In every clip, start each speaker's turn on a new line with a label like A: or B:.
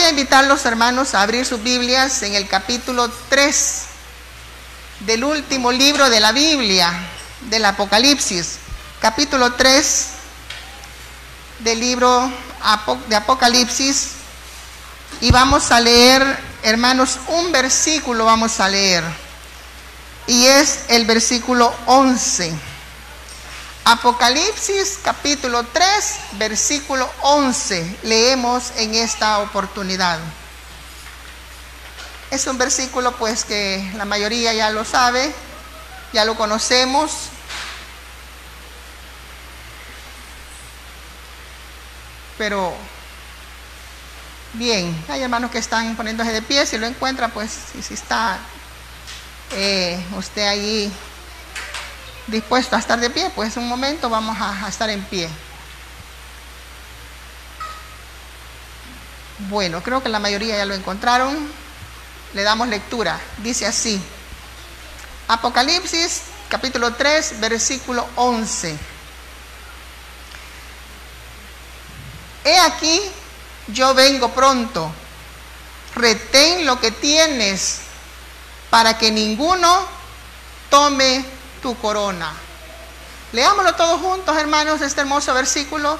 A: a invitar a los hermanos a abrir sus Biblias en el capítulo 3 del último libro de la Biblia, del Apocalipsis. Capítulo 3 del libro de Apocalipsis. Y vamos a leer, hermanos, un versículo vamos a leer. Y es el versículo 11. Apocalipsis capítulo 3, versículo 11, leemos en esta oportunidad. Es un versículo pues que la mayoría ya lo sabe, ya lo conocemos. Pero, bien, hay hermanos que están poniéndose de pie, si lo encuentra pues, si está usted allí dispuesto a estar de pie, pues un momento vamos a estar en pie. Bueno, creo que la mayoría ya lo encontraron. Le damos lectura. Dice así: Apocalipsis capítulo 3, versículo 11. He aquí, yo vengo pronto. Retén lo que tienes, para que ninguno tome tu corona. Leámoslo todos juntos, hermanos, este hermoso versículo.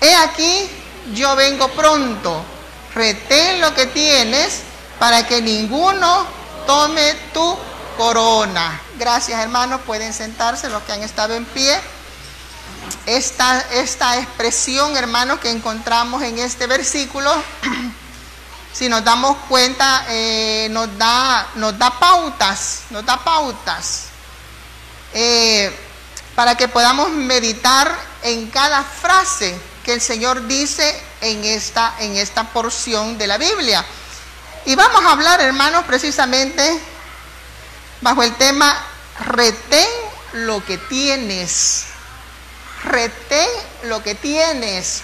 A: He aquí, yo vengo pronto. Retén lo que tienes, para que ninguno tome tu corona. Gracias, hermanos. Pueden sentarse los que han estado en pie. Esta expresión, hermanos, que encontramos en este versículo, si nos damos cuenta, nos da pautas para que podamos meditar en cada frase que el Señor dice en esta porción de la Biblia. Y vamos a hablar, hermanos, precisamente bajo el tema retén lo que tienes. Retén lo que tienes.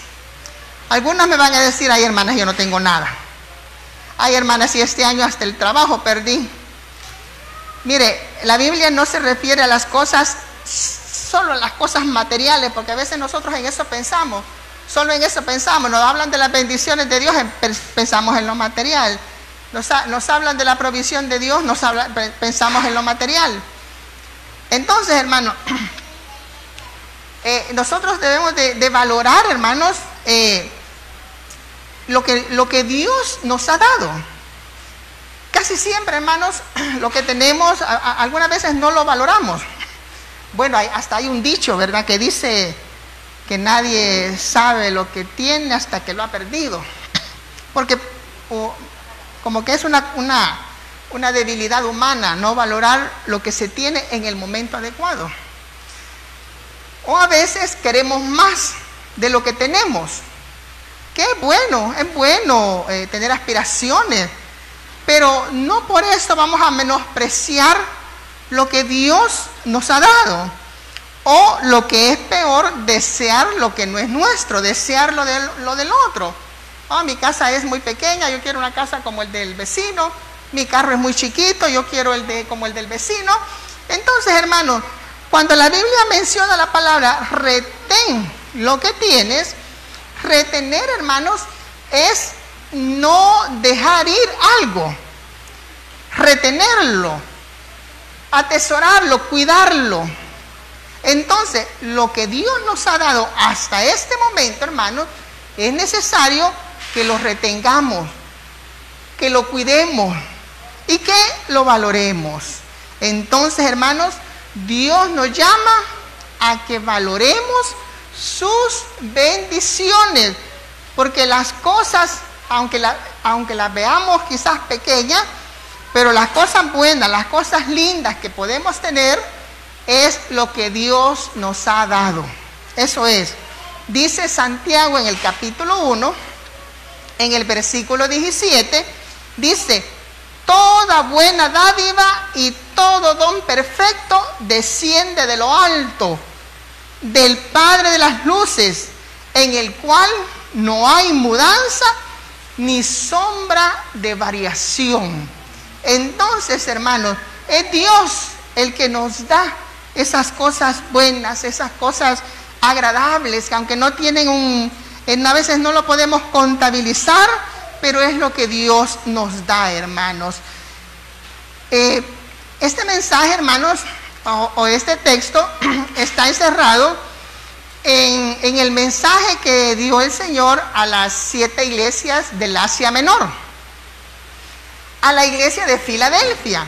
A: Algunas me van a decir: ay, hermanas, yo no tengo nada. Ay, hermanas, si este año hasta el trabajo perdí. Mire, la Biblia no se refiere a las cosas, solo a las cosas materiales, porque a veces nosotros en eso pensamos, solo en eso pensamos. Nos hablan de las bendiciones de Dios, pensamos en lo material. Nos hablan de la provisión de Dios, pensamos en lo material. Entonces, hermanos, nosotros debemos de valorar, hermanos, lo que Dios nos ha dado. Casi siempre, hermanos, lo que tenemos, algunas veces no lo valoramos. Bueno, hasta hay un dicho, ¿verdad?, que dice que nadie sabe lo que tiene hasta que lo ha perdido. Porque como que es una debilidad humana no valorar lo que se tiene en el momento adecuado. O a veces queremos más de lo que tenemos. Que es bueno tener aspiraciones, pero no por eso vamos a menospreciar lo que Dios nos ha dado. O lo que es peor, desear lo que no es nuestro, desear lo del otro. Oh, mi casa es muy pequeña, yo quiero una casa como el del vecino. Mi carro es muy chiquito, yo quiero como el del vecino. Entonces, hermanos, cuando la Biblia menciona la palabra retén lo que tienes, retener, hermanos, es no dejar ir algo. Retenerlo, atesorarlo, cuidarlo. Entonces, lo que Dios nos ha dado hasta este momento, hermanos, es necesario que lo retengamos, que lo cuidemos y que lo valoremos. Entonces, hermanos, Dios nos llama a que valoremos sus bendiciones, porque las cosas, aunque las veamos quizás pequeñas, pero las cosas buenas, las cosas lindas que podemos tener, es lo que Dios nos ha dado. Eso es. Dice Santiago en el capítulo 1, en el versículo 17, dice: toda buena dádiva y todo don perfecto desciende de lo alto, del Padre de las luces, en el cual no hay mudanza ni sombra de variación. Entonces, hermanos, es Dios el que nos da esas cosas buenas, esas cosas agradables, que aunque no tienen a veces no lo podemos contabilizar, pero es lo que Dios nos da, hermanos. Este mensaje, hermanos, o este texto está encerrado en el mensaje que dio el Señor a las 7 iglesias del Asia Menor, a la iglesia de Filadelfia.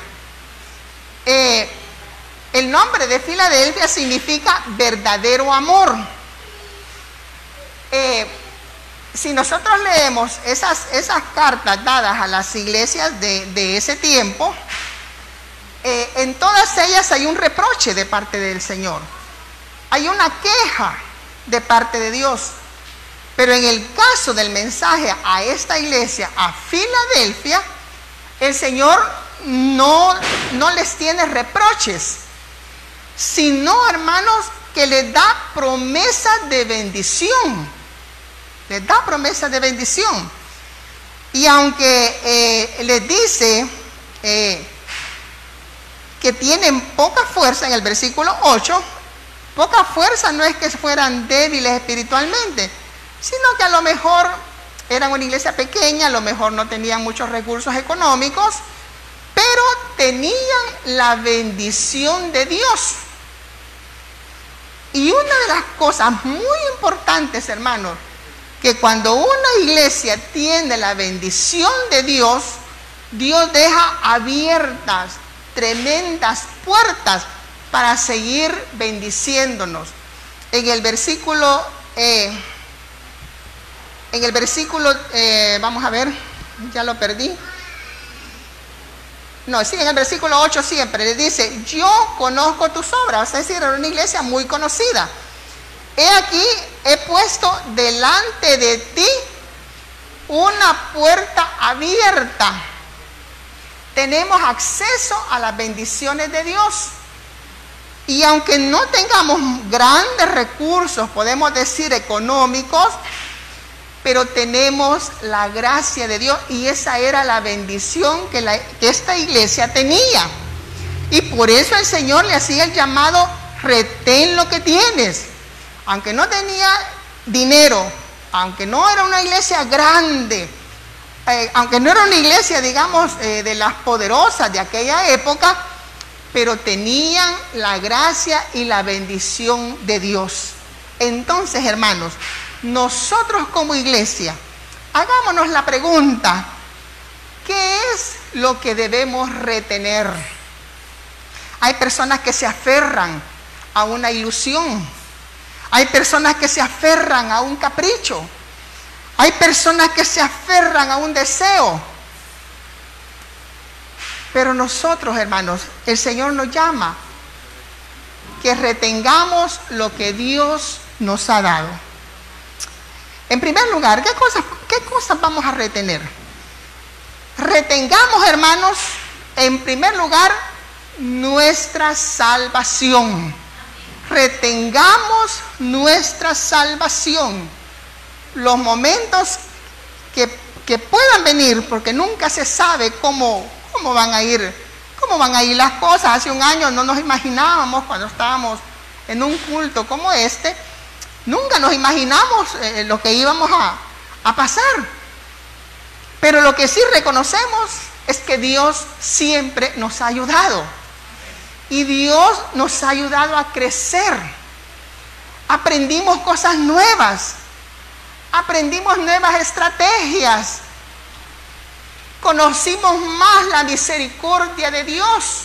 A: El nombre de Filadelfia significa verdadero amor. Si nosotros leemos esas cartas dadas a las iglesias de ese tiempo, en todas ellas hay un reproche de parte del Señor. Hay una queja de parte de Dios. Pero en el caso del mensaje a esta iglesia, a Filadelfia, el Señor no les tiene reproches, sino, hermanos, que les da promesa de bendición. Les da promesa de bendición. Y aunque les dice que tienen poca fuerza en el versículo 8, poca fuerza no es que fueran débiles espiritualmente, sino que a lo mejor eran una iglesia pequeña, a lo mejor no tenían muchos recursos económicos, pero tenían la bendición de Dios. Y una de las cosas muy importantes, hermanos, que cuando una iglesia tiene la bendición de Dios, Dios deja abiertas tremendas puertas para seguir bendiciéndonos. En el versículo, vamos a ver, ya lo perdí. No, sí, en el versículo 8 siempre le dice: yo conozco tus obras. Es decir, era una iglesia muy conocida. He aquí, he puesto delante de ti una puerta abierta. Tenemos acceso a las bendiciones de Dios. Y aunque no tengamos grandes recursos, podemos decir económicos, pero tenemos la gracia de Dios, y esa era la bendición que esta iglesia tenía. Y por eso el Señor le hacía el llamado: retén lo que tienes. Aunque no tenía dinero, aunque no era una iglesia grande, aunque no era una iglesia, digamos, de las poderosas de aquella época, pero tenían la gracia y la bendición de Dios. Entonces, hermanos, nosotros como iglesia, hagámonos la pregunta: ¿qué es lo que debemos retener? Hay personas que se aferran a una ilusión. Hay personas que se aferran a un capricho. Hay personas que se aferran a un deseo. Pero nosotros, hermanos, el Señor nos llama que retengamos lo que Dios nos ha dado. En primer lugar, ¿qué cosas vamos a retener? Retengamos, hermanos, en primer lugar, nuestra salvación. Retengamos nuestra salvación. Los momentos que puedan venir, porque nunca se sabe cómo van a ir las cosas. Hace un año no nos imaginábamos, cuando estábamos en un culto como este, nunca nos imaginamos lo que íbamos a pasar. Pero lo que sí reconocemos es que Dios siempre nos ha ayudado. Y Dios nos ha ayudado a crecer. Aprendimos cosas nuevas. Aprendimos nuevas estrategias. Conocimos más la misericordia de Dios.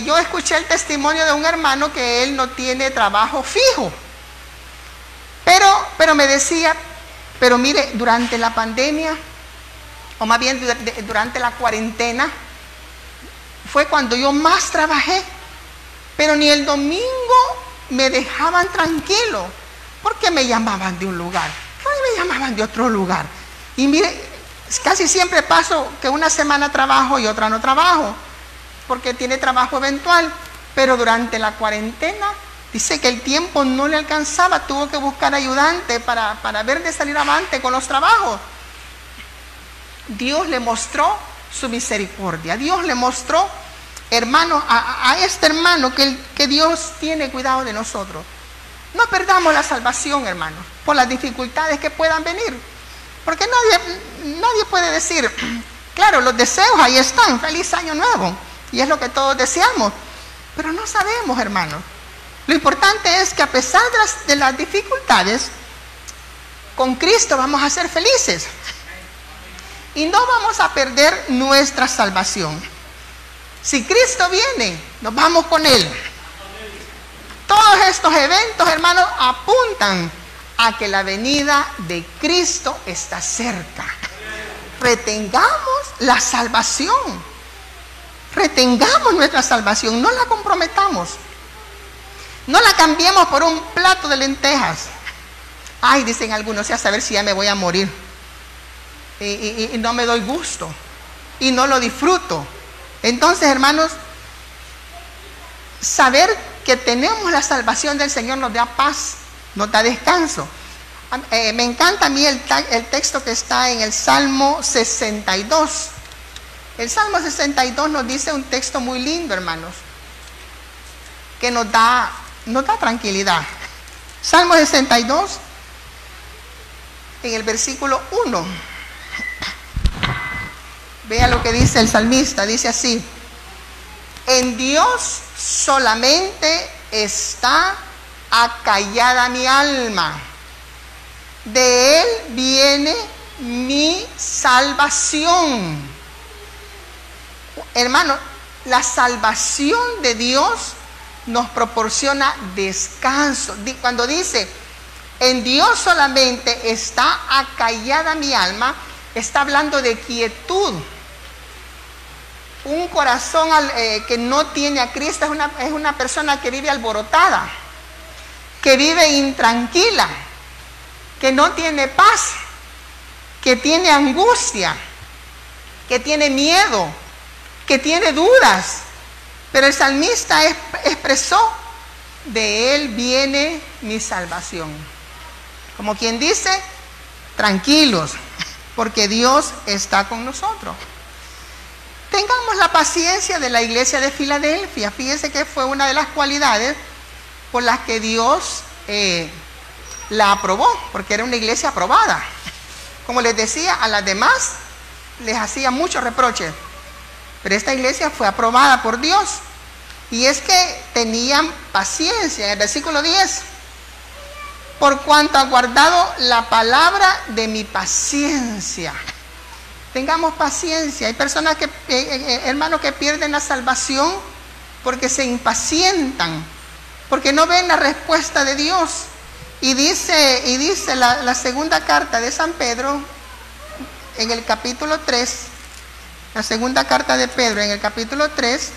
A: Yo escuché el testimonio de un hermano que él no tiene trabajo fijo. Pero me decía: pero mire, durante la pandemia, o más bien durante la cuarentena, fue cuando yo más trabajé. Pero ni el domingo me dejaban tranquilo, porque me llamaban de un lugar, me llamaban de otro lugar. Y mire, casi siempre paso que una semana trabajo y otra no trabajo, porque tiene trabajo eventual. Pero durante la cuarentena, dice que el tiempo no le alcanzaba, tuvo que buscar ayudante para ver de salir avante con los trabajos. Dios le mostró su misericordia. Dios le mostró, hermano, a este hermano que Dios tiene cuidado de nosotros. No perdamos la salvación, hermanos, por las dificultades que puedan venir. Porque nadie puede decir, claro, los deseos ahí están, feliz año nuevo, y es lo que todos deseamos, pero no sabemos, hermanos. Lo importante es que a pesar de las dificultades, con Cristo vamos a ser felices y no vamos a perder nuestra salvación. Si Cristo viene, nos vamos con Él. Todos estos eventos, hermanos, apuntan a que la venida de Cristo está cerca. Retengamos la salvación. Retengamos nuestra salvación. No la comprometamos. No la cambiemos por un plato de lentejas. Ay, dicen algunos, a saber si ya me voy a morir. Y no me doy gusto. Y no lo disfruto. Entonces, hermanos, saber que tenemos la salvación del Señor nos da paz, nos da descanso. Me encanta a mí el texto que está en el Salmo 62. El Salmo 62 nos dice un texto muy lindo, hermanos, que nos da tranquilidad. Salmo 62, en el versículo 1. Vea lo que dice el salmista, dice así: en Dios solamente está acallada mi alma, de Él viene mi salvación. Hermano, la salvación de Dios nos proporciona descanso. Cuando dice, en Dios solamente está acallada mi alma, está hablando de quietud. Un corazón que no tiene a Cristo es una persona que vive alborotada, que vive intranquila, que no tiene paz, que tiene angustia, que tiene miedo, que tiene dudas. Pero el salmista expresó, de Él viene mi salvación. Como quien dice, tranquilos, porque Dios está con nosotros. Tengamos la paciencia de la iglesia de Filadelfia. Fíjense que fue una de las cualidades por las que Dios la aprobó, porque era una iglesia aprobada. Como les decía, a las demás les hacía muchos reproches, pero esta iglesia fue aprobada por Dios. Y es que tenían paciencia. En el versículo 10, por cuanto ha guardado la palabra de mi paciencia. Tengamos paciencia. Hay personas hermanos, que pierden la salvación porque se impacientan, porque no ven la respuesta de Dios. Y dice la segunda carta de San Pedro, en el capítulo 3, la segunda carta de Pedro, en el capítulo 3,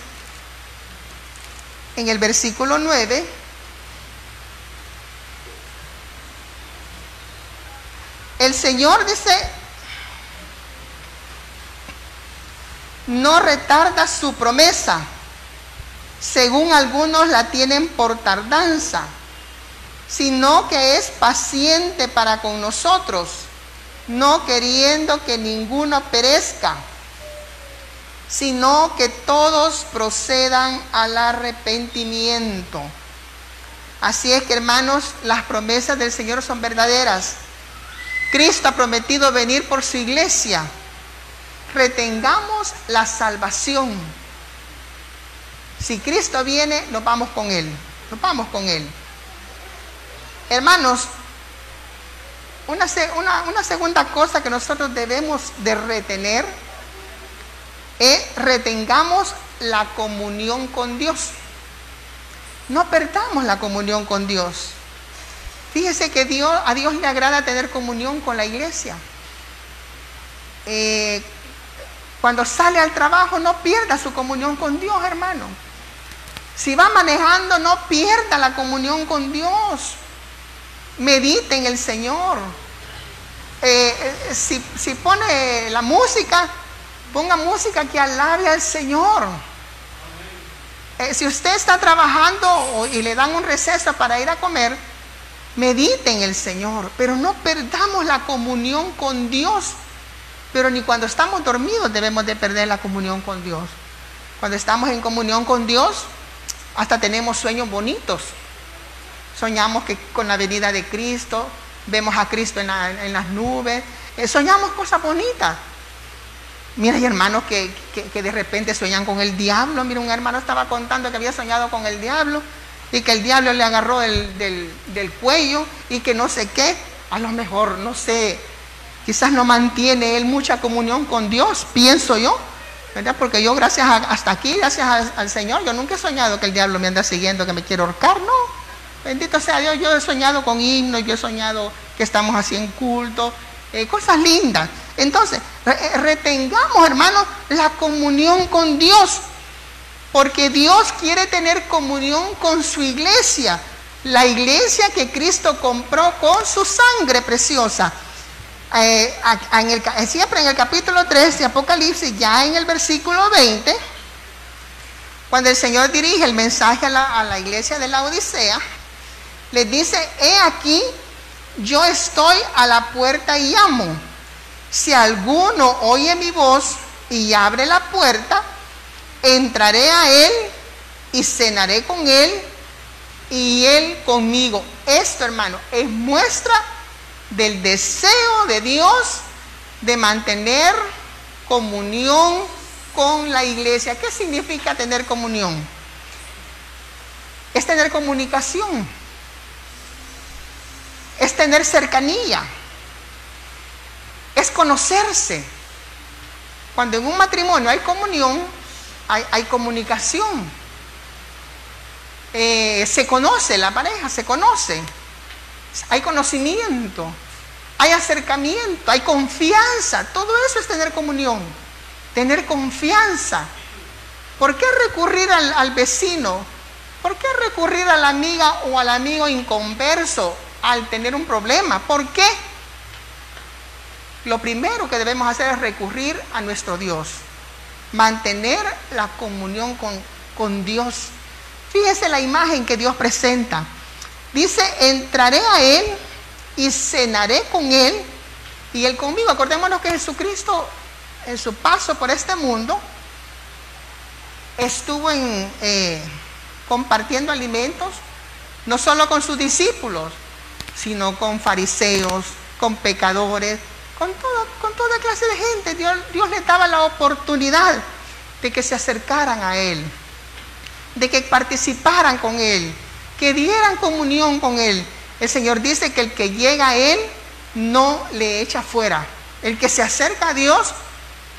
A: en el versículo 9, el Señor dice, no retarda su promesa, según algunos la tienen por tardanza, sino que es paciente para con nosotros, no queriendo que ninguno perezca, sino que todos procedan al arrepentimiento. Así es que, hermanos, las promesas del Señor son verdaderas. Cristo ha prometido venir por su iglesia. Retengamos la salvación. Si Cristo viene, nos vamos con Él. Nos vamos con Él. Hermanos, una segunda cosa que nosotros debemos de retener es retengamos la comunión con Dios. No perdamos la comunión con Dios. Fíjese que a Dios le agrada tener comunión con la iglesia. Cuando sale al trabajo, no pierda su comunión con Dios, hermano. Si va manejando, no pierda la comunión con Dios. Medite en el Señor. Si pone la música, ponga música que alabe al Señor. Si usted está trabajando y le dan un receso para ir a comer, medite en el Señor, pero no perdamos la comunión con Dios. Pero ni cuando estamos dormidos debemos de perder la comunión con Dios. Cuando estamos en comunión con Dios, hasta tenemos sueños bonitos. Soñamos que con la venida de Cristo, vemos a Cristo en las nubes, Soñamos cosas bonitas. Mira, hay hermanos que de repente sueñan con el diablo. Mira, un hermano estaba contando que había soñado con el diablo y que el diablo le agarró del cuello y que no sé qué. A lo mejor, no sé, quizás no mantiene él mucha comunión con Dios, pienso yo, ¿verdad? Porque yo hasta aquí, gracias al Señor, yo nunca he soñado que el diablo me anda siguiendo, que me quiere ahorcar, no. Bendito sea Dios, yo he soñado con himnos, yo he soñado que estamos así en culto, cosas lindas. Entonces, retengamos, hermanos, la comunión con Dios, porque Dios quiere tener comunión con su iglesia, la iglesia que Cristo compró con su sangre preciosa. Siempre en el capítulo 3 de Apocalipsis, ya en el versículo 20, cuando el Señor dirige el mensaje a la iglesia de la Odisea, les dice: he aquí, yo estoy a la puerta y llamo. Si alguno oye mi voz y abre la puerta, entraré a él y cenaré con él y él conmigo. Esto, hermano, es muestra del deseo de Dios de mantener comunión con la iglesia. ¿Qué significa tener comunión? Es tener comunicación, es tener cercanía, es conocerse. Cuando en un matrimonio hay comunión, hay comunicación. Se conoce, la pareja se conoce. Hay conocimiento, hay acercamiento, hay confianza. Todo eso es tener comunión, tener confianza. ¿Por qué recurrir al vecino? ¿Por qué recurrir a la amiga o al amigo inconverso al tener un problema? ¿Por qué? Lo primero que debemos hacer es recurrir a nuestro Dios, mantener la comunión con Dios. Fíjese la imagen que Dios presenta. Dice: entraré a él y cenaré con él y él conmigo. Acordémonos que Jesucristo, en su paso por este mundo, estuvo compartiendo alimentos, no solo con sus discípulos, sino con fariseos, con pecadores, con toda clase de gente. Dios les daba la oportunidad de que se acercaran a él, de que participaran con él, que dieran comunión con él. El Señor dice que el que llega a él no le echa fuera. El que se acerca a Dios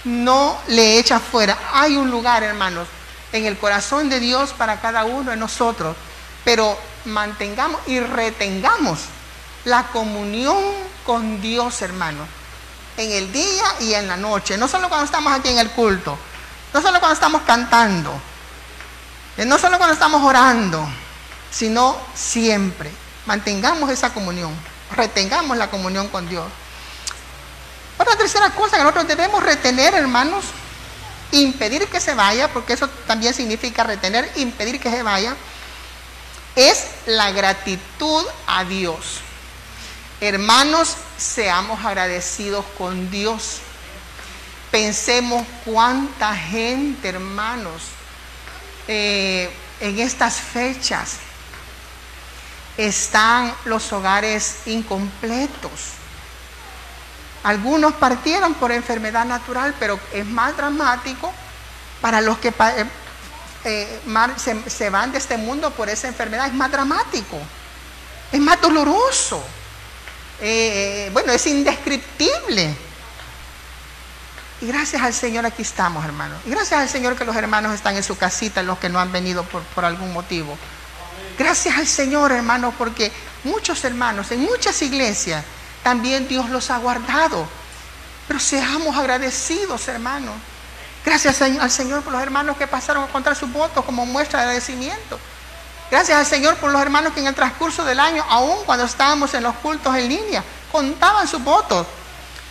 A: no le echa fuera. Hay un lugar, hermanos, en el corazón de Dios para cada uno de nosotros, pero mantengamos y retengamos la comunión con Dios, hermanos, en el día y en la noche. No solo cuando estamos aquí en el culto, no solo cuando estamos cantando, no solo cuando estamos orando, sino siempre. Mantengamos esa comunión, retengamos la comunión con Dios. Otra tercera cosa que nosotros debemos retener, hermanos, impedir que se vaya, porque eso también significa retener, impedir que se vaya, es la gratitud a Dios. Hermanos, seamos agradecidos con Dios. Pensemos cuánta gente, hermanos, en estas fechas están los hogares incompletos. Algunos partieron por enfermedad natural, pero es más dramático para los que se van de este mundo por esa enfermedad. Es más dramático, es más doloroso, bueno, es indescriptible. Y gracias al Señor aquí estamos, hermanos. Y gracias al Señor que los hermanos están en su casita, los que no han venido por algún motivo. Gracias al Señor, hermanos, porque muchos hermanos en muchas iglesias también Dios los ha guardado. Pero seamos agradecidos, hermanos. Gracias al Señor por los hermanos que pasaron a contar sus votos como muestra de agradecimiento. Gracias al Señor por los hermanos que en el transcurso del año, aun cuando estábamos en los cultos en línea, contaban sus votos.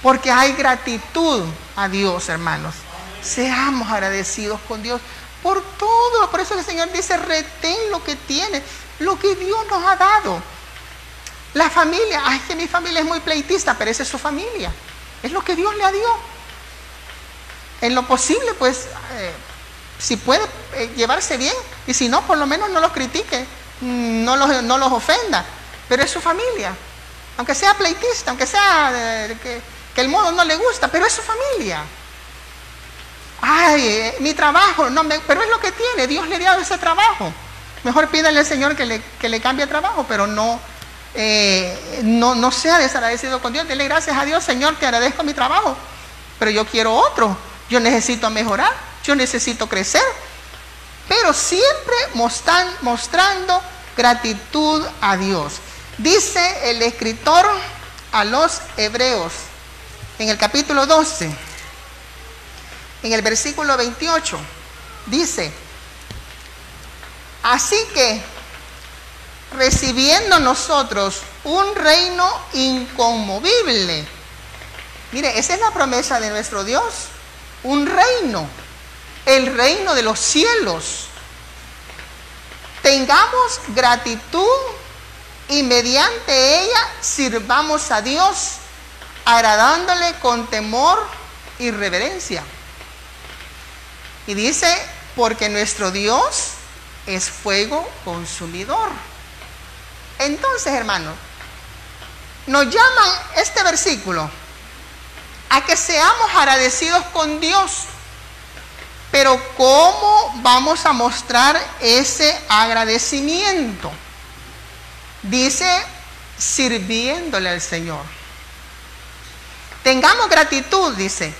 A: Porque hay gratitud a Dios, hermanos. Seamos agradecidos con Dios por todo. Por eso el Señor dice: retén lo que tienes, lo que Dios nos ha dado. La familia, ay, que mi familia es muy pleitista, pero esa es su familia. Es lo que Dios le dio. En lo posible, pues, si puede llevarse bien, y si no, por lo menos no los critique, no los ofenda, pero es su familia. Aunque sea pleitista, aunque sea que que el modo no le gusta, pero es su familia. Ay, mi trabajo, pero es lo que tiene, Dios le ha dado ese trabajo. Mejor pídale al Señor que le cambie el trabajo, pero no sea desagradecido con Dios. Dele gracias a Dios, Señor, te agradezco mi trabajo, pero yo quiero otro, yo necesito mejorar, yo necesito crecer. Pero siempre mostrando gratitud a Dios. Dice el escritor a los Hebreos, en el capítulo 12, en el versículo 28, dice: así que, recibiendo nosotros un reino inconmovible. Mire, esa es la promesa de nuestro Dios, un reino, el reino de los cielos. Tengamos gratitud y mediante ella sirvamos a Dios, agradándole con temor y reverencia. Y dice, porque nuestro Dios es fuego consumidor. Entonces, hermanos, nos llaman este versículo a que seamos agradecidos con Dios. Pero ¿cómo vamos a mostrar ese agradecimiento? Dice, sirviéndole al Señor. Tengamos gratitud, dice,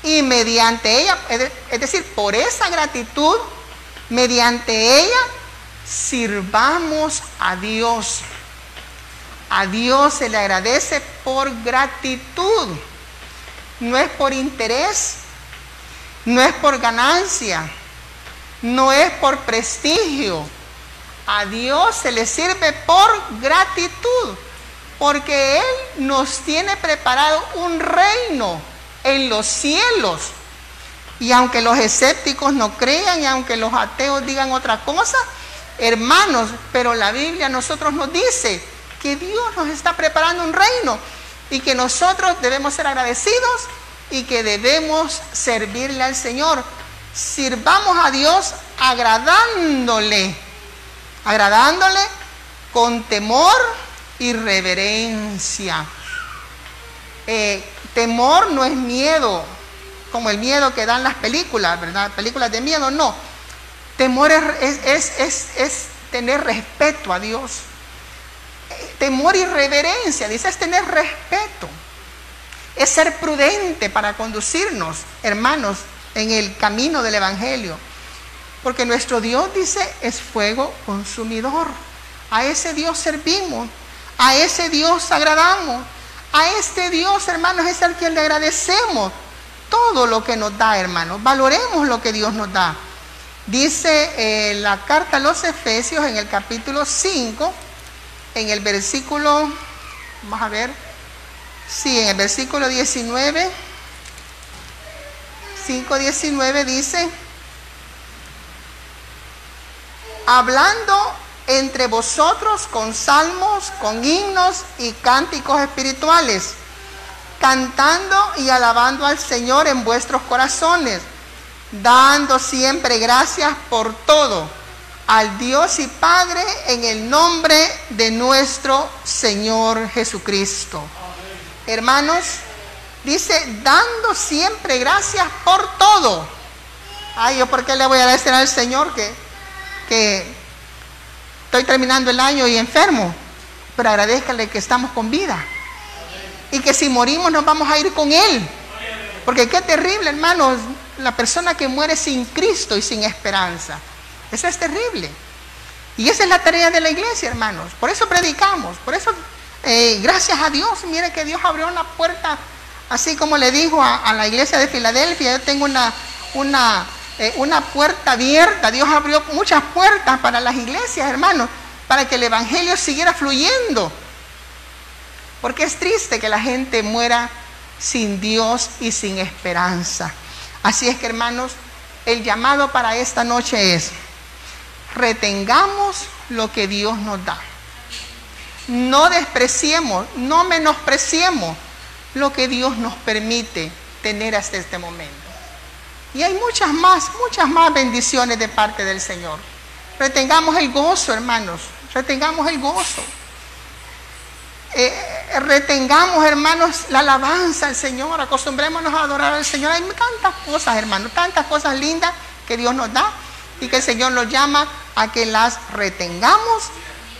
A: y mediante ella, es decir, por esa gratitud, mediante ella, sirvamos a Dios. A Dios se le agradece por gratitud. No es por interés, no es por ganancia, no es por prestigio. A Dios se le sirve por gratitud, porque Él nos tiene preparado un reino en los cielos. Y aunque los escépticos no crean y aunque los ateos digan otra cosa, hermanos, pero la Biblia a nosotros nos dice que Dios nos está preparando un reino y que nosotros debemos ser agradecidos y que debemos servirle al Señor. Sirvamos a Dios agradándole con temor y reverencia. Temor no es miedo, como el miedo que dan las películas, ¿verdad? Películas de miedo, no. Temor es tener respeto a Dios. Temor y reverencia, dice, es tener respeto. Es ser prudente para conducirnos, hermanos, en el camino del Evangelio. Porque nuestro Dios, dice, es fuego consumidor. A ese Dios servimos, a ese Dios agradamos, a este Dios, hermanos, es al quien le agradecemos todo lo que nos da, hermanos. Valoremos lo que Dios nos da. Dice la carta a los Efesios en el capítulo 5, en el versículo, vamos a ver, sí, en el versículo 19, 5:19 dice: hablando entre vosotros con salmos, con himnos y cánticos espirituales, cantando y alabando al Señor en vuestros corazones, dando siempre gracias por todo al Dios y Padre en el nombre de nuestro Señor Jesucristo. Hermanos, dice, dando siempre gracias por todo. Ay, ¿yo por qué le voy a agradecer al Señor que estoy terminando el año y enfermo? Pero agradezcale que estamos con vida y que si morimos nos vamos a ir con Él. Porque qué terrible, hermanos, la persona que muere sin Cristo y sin esperanza. Eso es terrible. Y esa es la tarea de la iglesia, hermanos. Por eso predicamos, por eso gracias a Dios, mire que Dios abrió una puerta, así como le dijo a la iglesia de Filadelfia. Yo tengo una puerta abierta. Dios abrió muchas puertas para las iglesias, hermanos, para que el evangelio siguiera fluyendo. Porque es triste que la gente muera sin Dios y sin esperanza. Así es que, hermanos, el llamado para esta noche es: retengamos lo que Dios nos da. No despreciemos, no menospreciemos lo que Dios nos permite tener hasta este momento. Y hay muchas más bendiciones de parte del Señor. Retengamos el gozo, hermanos, retengamos el gozo. retengamos, hermanos, la alabanza al Señor, acostumbrémonos a adorar al Señor. Hay tantas cosas, hermanos, tantas cosas lindas que Dios nos da y que el Señor nos llama a que las retengamos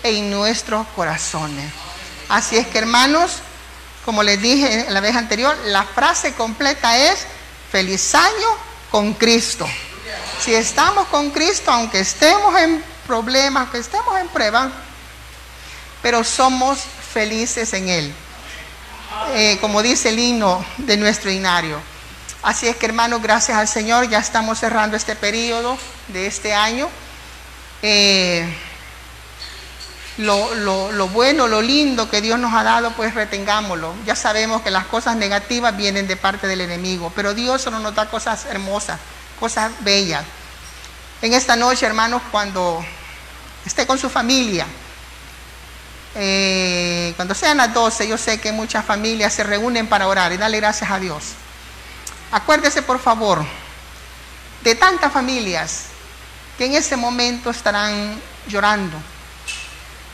A: en nuestros corazones. Así es que, hermanos, como les dije la vez anterior, la frase completa es: feliz año con Cristo. Si estamos con Cristo, aunque estemos en problemas, aunque estemos en prueba, pero somos felices en Él, como dice el himno de nuestro himnario. Así es que, hermanos, gracias al Señor, ya estamos cerrando este periodo de este año. Lo bueno, lo lindo que Dios nos ha dado, pues retengámoslo. Ya sabemos que las cosas negativas vienen de parte del enemigo, pero Dios solo nos da cosas hermosas, cosas bellas. En esta noche, hermanos, cuando esté con su familia, cuando sean las 12, yo sé que muchas familias se reúnen para orar y darle gracias a Dios. Acuérdese, por favor, de tantas familias que en ese momento estarán llorando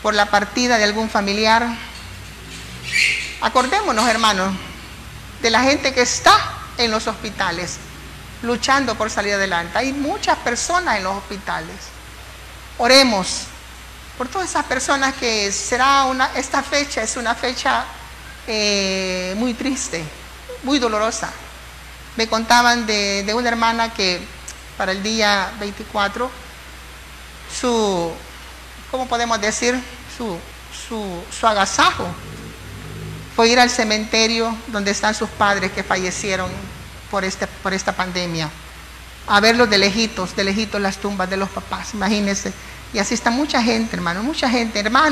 A: por la partida de algún familiar. Acordémonos, hermanos, de la gente que está en los hospitales luchando por salir adelante. Hay muchas personas en los hospitales. Oremos por todas esas personas, que esta fecha es una fecha muy triste, muy dolorosa. Me contaban de una hermana que para el día 24, ¿cómo podemos decir? Su agasajo fue ir al cementerio donde están sus padres que fallecieron por esta pandemia, a verlos de lejitos las tumbas de los papás, imagínense. Y así está mucha gente, hermano, mucha gente, hermano.